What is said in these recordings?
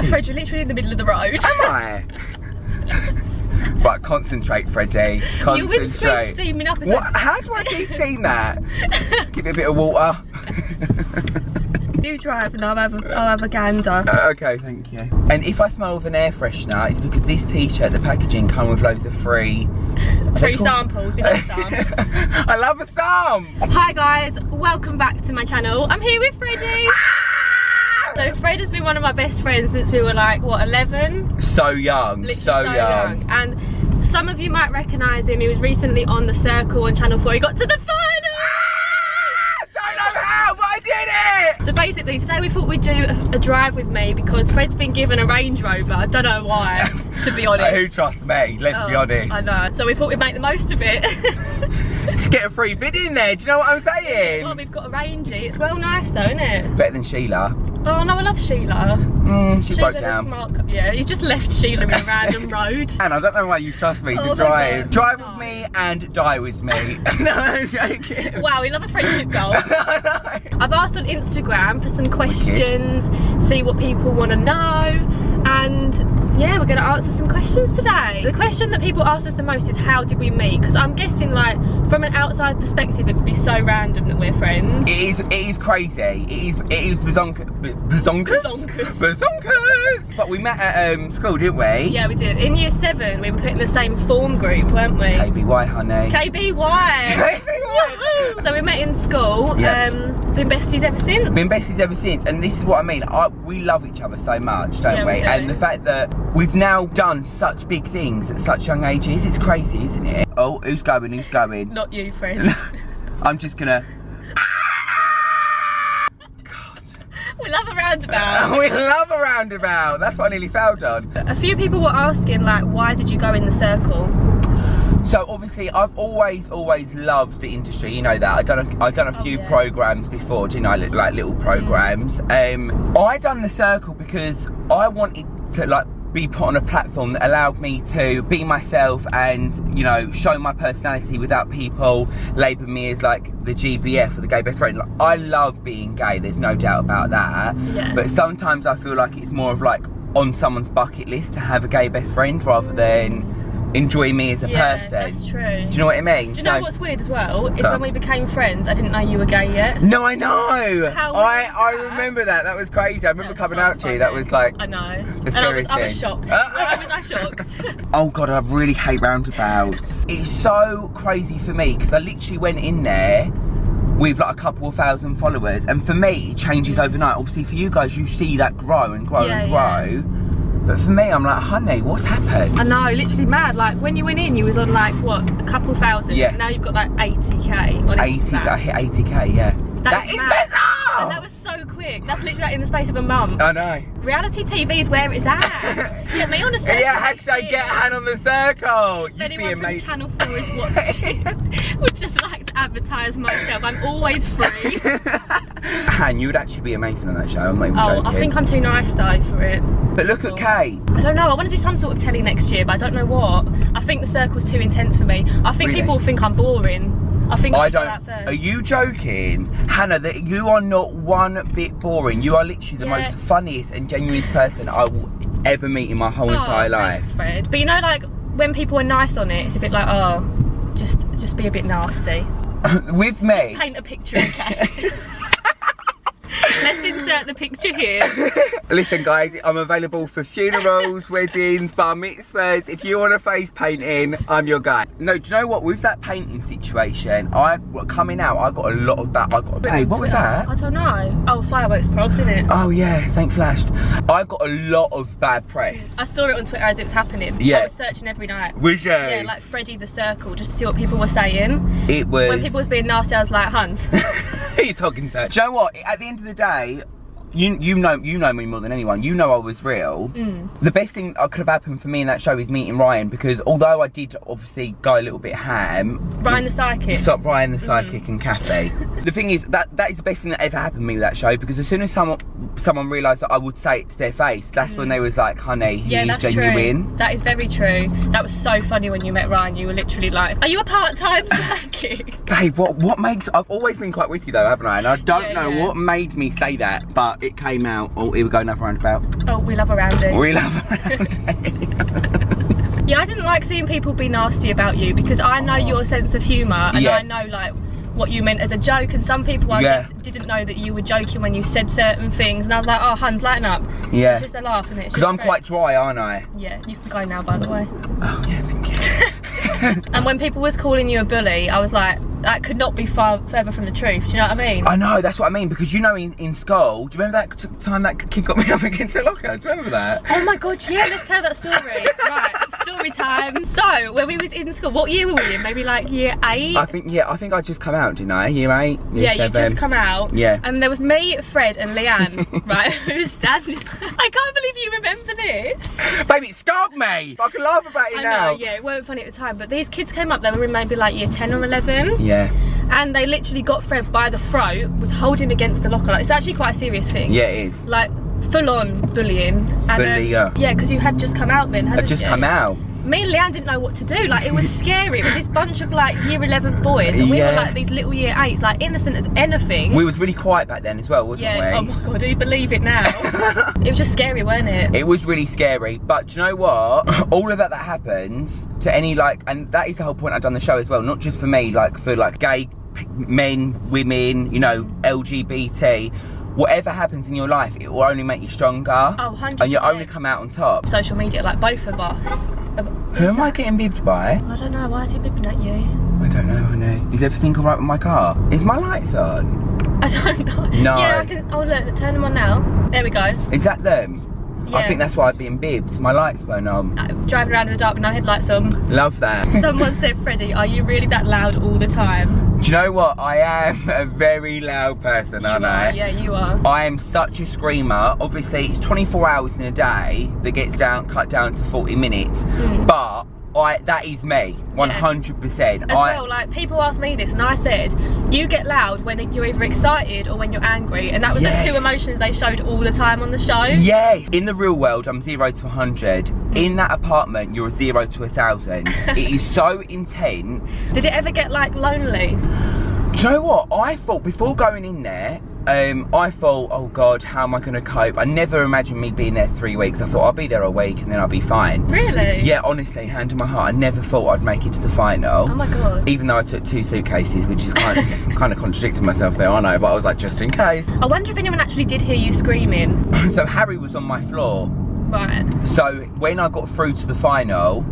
Fred, you're literally in the middle of the road. Am I? Right, concentrate, Freddie. Concentrate. You windscreen steaming up. What? How do I de-steam that? Give it a bit of water. You drive and I'll have a gander. Okay, thank you. And if I smell of an air freshener, it's because this t-shirt, the packaging come with loads of free samples. We love some. I love a some. Hi guys, welcome back to my channel. I'm here with Freddie. So Fred has been one of my best friends since we were like, what, 11? So young, literally so young. And some of you might recognise him. He was recently on The Circle on Channel 4. He got to the final! Don't know how, but I did it! So basically, today we thought we'd do a drive with me because Fred's been given a Range Rover. I don't know why, to be honest. Who trusts me? Let's be honest. I know. So we thought we'd make the most of it. Just get a free vid in there, do you know what I'm saying? Well, we've got a Rangey. It's well nice though, isn't it? Better than Sheila. Oh no, I love Sheila. She broke down. Smart, yeah, he's just left Sheila in a random road. And I don't know why you trust me to drive. Drive with me and die with me. No, I'm joking. Wow, we love a friendship goal. I've asked on Instagram for some questions, see what people want to know, and yeah, we're going to answer some questions today. The question that people ask us the most is how did we meet? Because I'm guessing, like, from an outside perspective, it would be so random that we're friends. It is crazy. It is bazonkers. But we met at school, didn't we? Yeah, we did. In year 7, we were put in the same form group, weren't we? KBY, honey. KBY. KBY. So we met in school. Yeah. Been besties ever since. Been besties ever since, and this is what I mean. We love each other so much, don't we? We do. And the fact that we've now done such big things at such young ages, it's crazy, isn't it? Oh, who's going? Who's going? Not you, friend. I'm just gonna. We love a roundabout. We love a roundabout. That's what I nearly failed on. A few people were asking, like, why did you go in The Circle? So obviously I've always loved the industry, you know that. I've done a few programs before, you know, like little programs. I done The Circle because I wanted to like be put on a platform that allowed me to be myself and, you know, show my personality without people labelling me as like the GBF or the gay best friend. Like, I love being gay, there's no doubt about that. Yeah. But sometimes I feel like it's more of like on someone's bucket list to have a gay best friend rather than enjoy me as a person. That's true. Do you know what I mean? Do you know what's weird as well? Is when we became friends, I didn't know you were gay yet. No, I know. How I remember that. That was crazy. I remember coming out to you. That was like. I know. The scariest I was shocked. Why was I shocked? Oh god, I really hate roundabouts. It's so crazy for me because I literally went in there with like a couple of thousand followers, and for me it changes overnight. Obviously for you guys, you see that grow and grow and grow. Yeah. But for me, I'm like, honey, what's happened? I know, literally mad. Like, when you went in, you was on like, what, a couple thousand? Yeah. Now you've got like 80k on Instagram. I hit 80k, yeah. That is bizarre! And that was so quick. That's literally like in the space of a month. I know. Reality TV is where it's at. Get me on the circle. Yeah, hashtag get Han on The Circle. If anyone from Channel 4 is watching, would just like to advertise myself. I'm always free. Han, you would actually be amazing on that show. I'm not even joking. I think I'm too nice though for it. But look at Kate. I don't know. I want to do some sort of telly next year, but I don't know what. I think The Circle's too intense for me. I think people will think I'm boring. I don't. Are you joking, Hannah? That you are not one bit boring. You are literally the most funniest and genuinest person I will ever meet in my whole entire life. Thanks, Fred. But you know, like when people are nice on it, it's a bit like, oh, just be a bit nasty. With me, just paint a picture, okay? Let's insert the picture here. Listen guys, I'm available for funerals, weddings, bar mitzvahs. If you want a face painting, I'm your guy. No, do you know what? With that painting situation, coming out, I got a lot of hey, what was that? I don't know. Oh, fireworks probs, isn't it? Oh yeah, St. Flashed. I got a lot of bad press. I saw it on Twitter as it was happening. Yeah. I was searching every night. Was you? Yeah, like Freddie The Circle, just to see what people were saying. It was. When people was being nasty, I was like, Hunt. Who are you talking to? Do you know what? At the end of the day, you know me more than anyone. You know I was real. The best thing that could have happened for me in that show is meeting Ryan, because although I did obviously go a little bit ham. Ryan the Psychic. Stop Ryan the Psychic and Kathy. The thing is that is the best thing that ever happened to me with that show, because as soon as someone realised that I would say it to their face, that's when they was like, honey, he is genuine. True. That is very true. That was so funny when you met Ryan. You were literally like, are you a part-time psychic? Babe, what makes, I've always been quite witty though, haven't I? And I don't know what made me say that, but it came out. Oh, here we go, another roundabout. Oh, we love a roundie. We love a roundie. Yeah, I didn't like seeing people be nasty about you because I know your sense of humour and I know like what you meant as a joke, and some people I guess didn't know that you were joking when you said certain things, and I was like, oh Hans, lighten up. Yeah. It's just a laugh, and it's because I'm quite dry, aren't I? Yeah, you can go now, by the way. Oh yeah, thank you. And when people was calling you a bully, I was like, that could not be further from the truth. Do you know what I mean? I know, that's what I mean, because you know in school, do you remember that time that kid got me up against the locker? Do you remember that? Oh my god, yeah, let's tell that story. Right, story time. So, when we was in school, what year were we in? Maybe like year 8? I think I'd just come out, didn't I? Year 8, year 7. You just come out. Yeah. And there was me, Fred and Leanne, right, who was standing. I can't believe you remember this. Baby, it scarred me. I can laugh about it now. I know, yeah, it weren't funny at the time, but these kids came up, they were in maybe like year 10 or 11. Yeah. And they literally got Fred by the throat, was holding him against the locker. Like, it's actually quite a serious thing. Yeah, it is. Like, full on bullying. And, yeah, because you had just come out then, hadn't you? I'd just come out. Me and Leanne didn't know what to do. Like, it was scary. It was this bunch of like year 11 boys, and we were like these little year 8s, like innocent as anything. We was really quiet back then as well, wasn't we? Oh my god, do you believe it now? It was just scary, wasn't it? It was really scary, but do you know what? All of that happens to any like, and that is the whole point I've done the show as well, not just for me, like for like gay men, women, you know, LGBT. Whatever happens in your life, it will only make you stronger. Oh, 100%. And you'll only come out on top. Social media, like both of us. Who am I getting bibbed by? I don't know, why is he bibbing at you? I don't know, honey. Is everything alright with my car? Is my lights on? I don't know. No. Yeah, I can, oh look, turn them on now. There we go. Is that them? Yeah. I think that's why I've been bibbed. My lights weren't on. Driving around in the dark with no headlights on. Love that. Someone said, Freddie, are you really that loud all the time? Do you know what? I am a very loud person, aren't I? Yeah, you are. I am such a screamer. Obviously, it's 24 hours in a day that gets cut down to 40 minutes. But that is me, 100%. As well, like people ask me this and I said, you get loud when you're either excited or when you're angry, and that was the two emotions they showed all the time on the show. Yes, in the real world I'm 0 to 100. In that apartment you're 0 to 1,000. It is so intense. Did it ever get like lonely? Do you know what? I thought before going in there, I thought, oh God, how am I going to cope? I never imagined me being there 3 weeks. I thought I'll be there a week and then I'll be fine. Really? Yeah, honestly, hand on my heart, I never thought I'd make it to the final. Oh my God. Even though I took 2 suitcases, which is kind of contradicting myself there, I know, but I was like, just in case. I wonder if anyone actually did hear you screaming. So Harry was on my floor. Right. So when I got through to the final,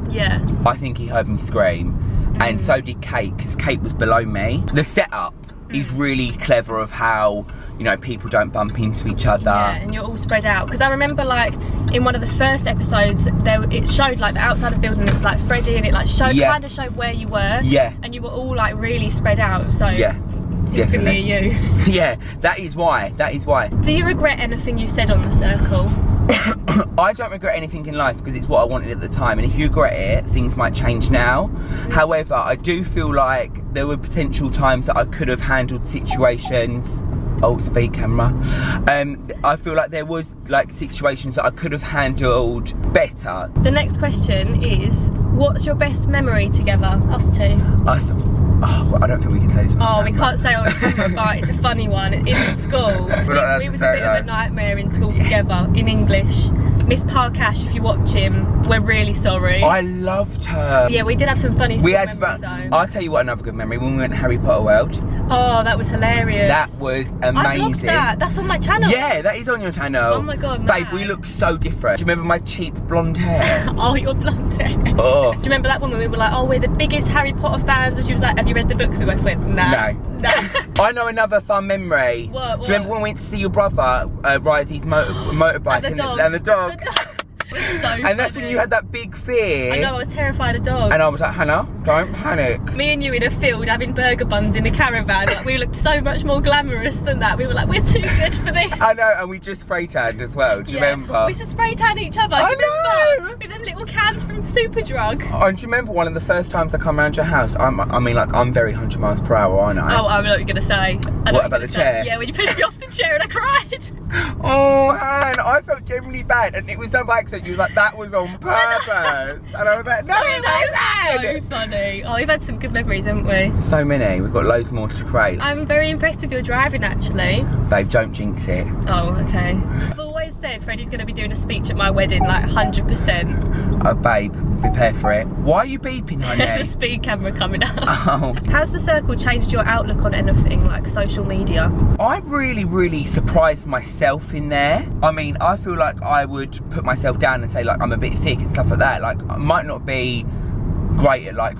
I think he heard me scream. And so did Kate, because Kate was below me. The setup is really clever of how, you know, people don't bump into each other. Yeah, and you're all spread out. Because I remember like in one of the first episodes, it showed like the outside of the building, it was like Freddie, and it like showed kind of showed where you were. Yeah. And you were all like really spread out. So yeah, definitely you. Yeah, that is why. That is why. Do you regret anything you said on the circle? I don't regret anything in life because it's what I wanted at the time, and if you regret it, things might change now. However, I do feel like there were potential times that I could have handled situations. Oh, speed camera. I feel like there was like situations that I could have handled better. The next question is, what's your best memory together, us two? Oh, well, I don't think we can say this on camera. We can't say on camera, but it's a funny one. In school, we was a bit of a nightmare in school together, in English. Miss Parkash, if you watch him, we're really sorry. I loved her. Yeah, we did have some funny memories though. I'll tell you what, another good memory, when we went to Harry Potter World. Oh, that was hilarious. That was amazing. I loved that. That's on my channel. Yeah, that is on your channel. Oh my God, babe, we look so different. Do you remember my cheap blonde hair? Oh, your blonde hair. Oh. Do you remember that one when we were like, oh, we're the biggest Harry Potter fans? And she was like, have you read the books? And we went, no. No. I know another fun memory. What? Do you remember when we went to see your brother ride his motorbike and the dog? So and that's when you had that big fear. I know, I was terrified of dogs. And I was like, Hannah, don't panic. Me and you in a field having burger buns in a caravan, like, we looked so much more glamorous than that. We were like, we're too good for this. I know, and we just spray tanned as well, do you remember? We just spray tan each other. I know. With them little cans from Superdrug. Oh, and do you remember one of the first times I come around your house? I mean, like, I'm very 100 miles per hour, aren't I? Oh, I know what you're going to say. What about the chair? Yeah, when you pushed me off the chair and I cried. Oh, Han, I felt genuinely bad, and it was done by accident. accent, you was like, that was on purpose. And I was like, no, it wasn't. So funny. Oh, we've had some good memories, haven't we? So many. We've got loads more to create. I'm very impressed with your driving, actually. Babe, don't jinx it. Oh, okay. I've always said Freddie's going to be doing a speech at my wedding, like 100%. Babe, prepare for it. Why are you beeping, honey? There's a speed camera coming up. Oh. Has the circle changed your outlook on anything, like social media? I really surprised myself in there. I mean, I feel like I would put myself down and say like I'm a bit thick and stuff like that. Like I might not be great at like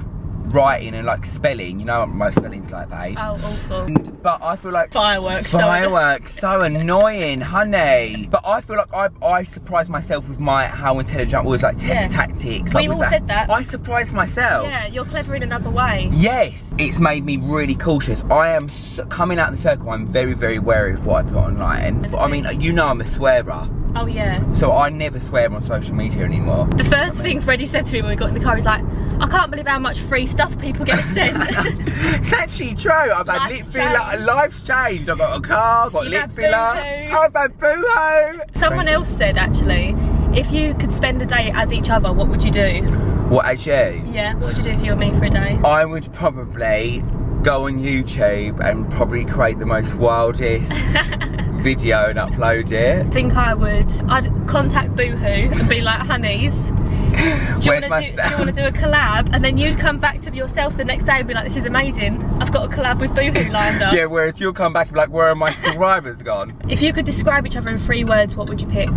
writing and like spelling, you know what my spelling's like, babe. Oh, awful. But I feel like Fireworks, so annoying, honey. But I feel like I surprised myself with how intelligent I was, like tactics. We all said that. I surprised myself. Yeah, you're clever in another way. Yes, it's made me really cautious. I am coming out of the circle. I'm very wary of what I put online. I mean, you know, I'm a swearer. Oh yeah. So I never swear on social media anymore. The first thing Freddie said to me when we got in the car was like, I can't believe how much free stuff people get sent. It's actually true. I've had lip filler. Life's changed. I've got a car, got lip filler. I've had boohoo. Someone else said actually, if you could spend a day as each other, what would you do? What, as you? Yeah, what would you do if you were me for a day? I would probably go on YouTube and probably create the most wildest video and upload it. I think I'd contact Boohoo and be like, honeys, do you want to do a collab? And then you'd come back to yourself the next day and be like, this is amazing, I've got a collab with Boohoo lined up. Yeah, whereas you'll come back and be like, where are my subscribers gone? If you could describe each other in 3 words, what would you pick?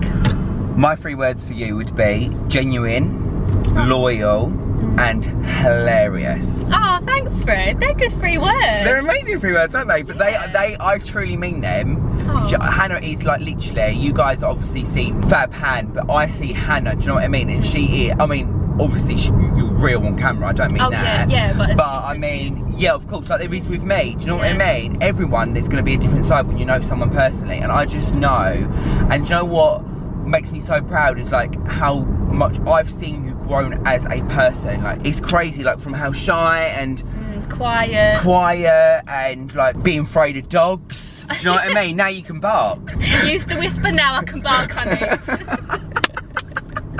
My 3 words for you would be genuine, loyal, and hilarious. Oh, thanks, Fred. They're good 3 words. They're amazing 3 words, aren't they? But I truly mean them. Oh. Hannah is like literally, you guys obviously see Fab Han, but I see Hannah, do you know what I mean? And she is, I mean, obviously you're real on camera, I don't mean that. Yeah, but I mean, yeah, of course, like there is with me, do you know what I mean? Everyone, there's going to be a different side when you know someone personally, and I just know, and do you know what makes me so proud is like how much I've seen you grown as a person. Like it's crazy, like from how shy and quiet and like being afraid of dogs. Do you know what I mean? Now you can bark. Used to whisper, now I can bark, honey.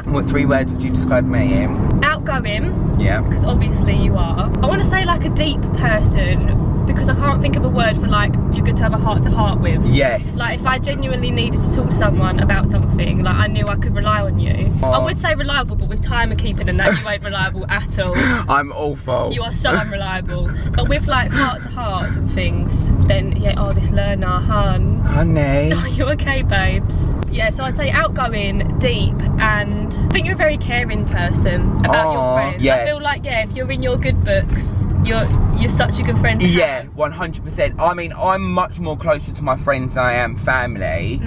What 3 words would you describe me in? Outgoing. Yeah. Because obviously you are. I want to say like a deep person, because I can't think of a word for like you're good to have a heart to heart with. Yes. Like if I genuinely needed to talk to someone about something, like I knew I could rely on you. I would say reliable, but with timer keeping and that, you ain't reliable at all. I'm awful. You are so unreliable. But with like heart to hearts and things, then yeah, oh, this learner, honey. Are you okay, babes? Yeah, so I'd say outgoing, deep, and I think you're a very caring person about your friends. Yeah. I feel like, yeah, if you're in your good books, you're such a good friend to have. Yeah, 100%. I mean, I'm much more closer to my friends than I am family,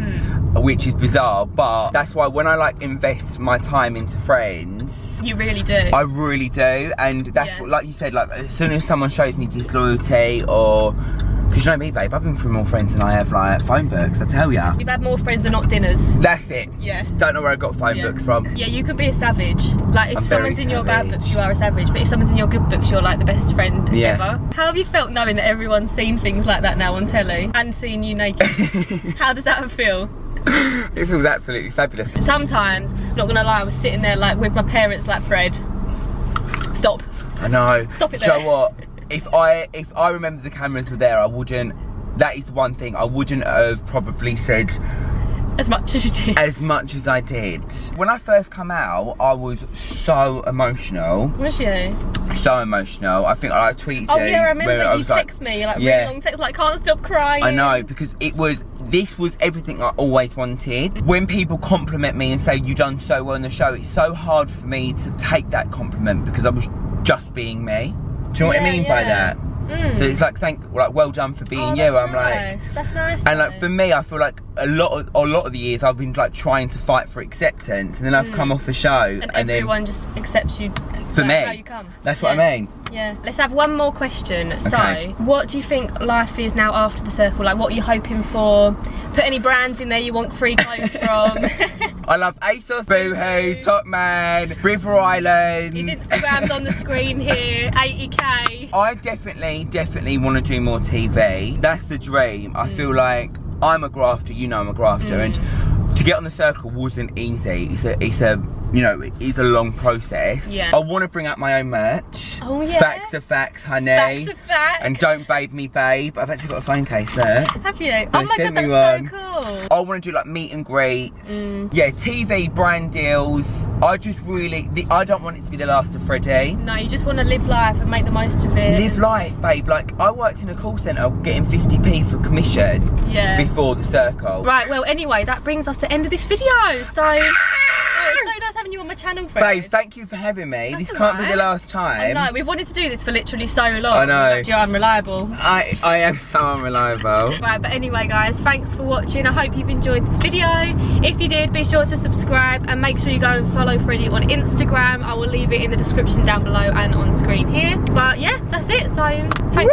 which is bizarre, but that's why when I like invest my time into friends, you really do. I really do, and that's what, like you said, like as soon as someone shows me disloyalty or, because you know me, babe, I've been through more friends than I have like phone books, I tell ya. You've had more friends than not dinners. That's it. Yeah. Don't know where I got phone books from. Yeah, you could be a savage. Like if someone's in your bad books, you are a savage, but if someone's in your good books, you're like the best friend ever. How have you felt knowing that everyone's seen things like that now on telly and seeing you naked? How does that feel? It feels absolutely fabulous. Sometimes, not gonna lie, I was sitting there like with my parents like, Fred, stop. I know. Stop it there. Do you know what? If I remember the cameras were there, I wouldn't, that is one thing, I wouldn't have probably said as much as you did. As much as I did. When I first come out, I was so emotional. Was you? So emotional. I think I tweeted you. Oh yeah, I remember that you text me, like really long text, like can't stop crying. I know, because this was everything I always wanted. When people compliment me and say you done so well in the show, it's so hard for me to take that compliment because I was just being me. Do you know what I mean by that? So it's like, well done for being you. I'm nice. Like, that's nice. And like for me, I feel like a lot of the years I've been like trying to fight for acceptance, and then I've come off the show, and everyone just accepts you for me. How you come. That's what I mean. Yeah. Let's have one more question. Okay. So, what do you think life is now after the circle? Like, what are you hoping for? Put any brands in there you want free clothes from. I love ASOS, Boohoo, Top Man, River Island. His Instagram's on the screen here, 80k. I definitely want to do more TV. That's the dream. I feel like I'm a grafter, you know I'm a grafter, and to get on the circle wasn't easy. It's a you know, it's a long process. Yeah. I want to bring up my own merch. Oh yeah. Facts are facts, honey. Facts are facts. And don't babe me, babe. I've actually got a phone case there. Have you? Oh my god, that's so cool. I want to do like meet and greets. Yeah, TV, brand deals. I just really, I don't want it to be the last of Freddie. No, you just want to live life and make the most of it. Live life, babe. Like, I worked in a call centre getting 50p for commission before the circle. Right, well, anyway, that brings us to the end of this video. So, it's so nice having you on my channel, Fred. Babe, thank you for having me. That's this can't be the last time. I know, we've wanted to do this for literally so long. I know. You're unreliable. I am so unreliable. Right, but anyway, guys, thanks for watching. I hope you've enjoyed this video. If you did, be sure to subscribe and make sure you go and follow Freddie on Instagram. I will leave it in the description down below and on screen here. But yeah, that's it. So, thanks.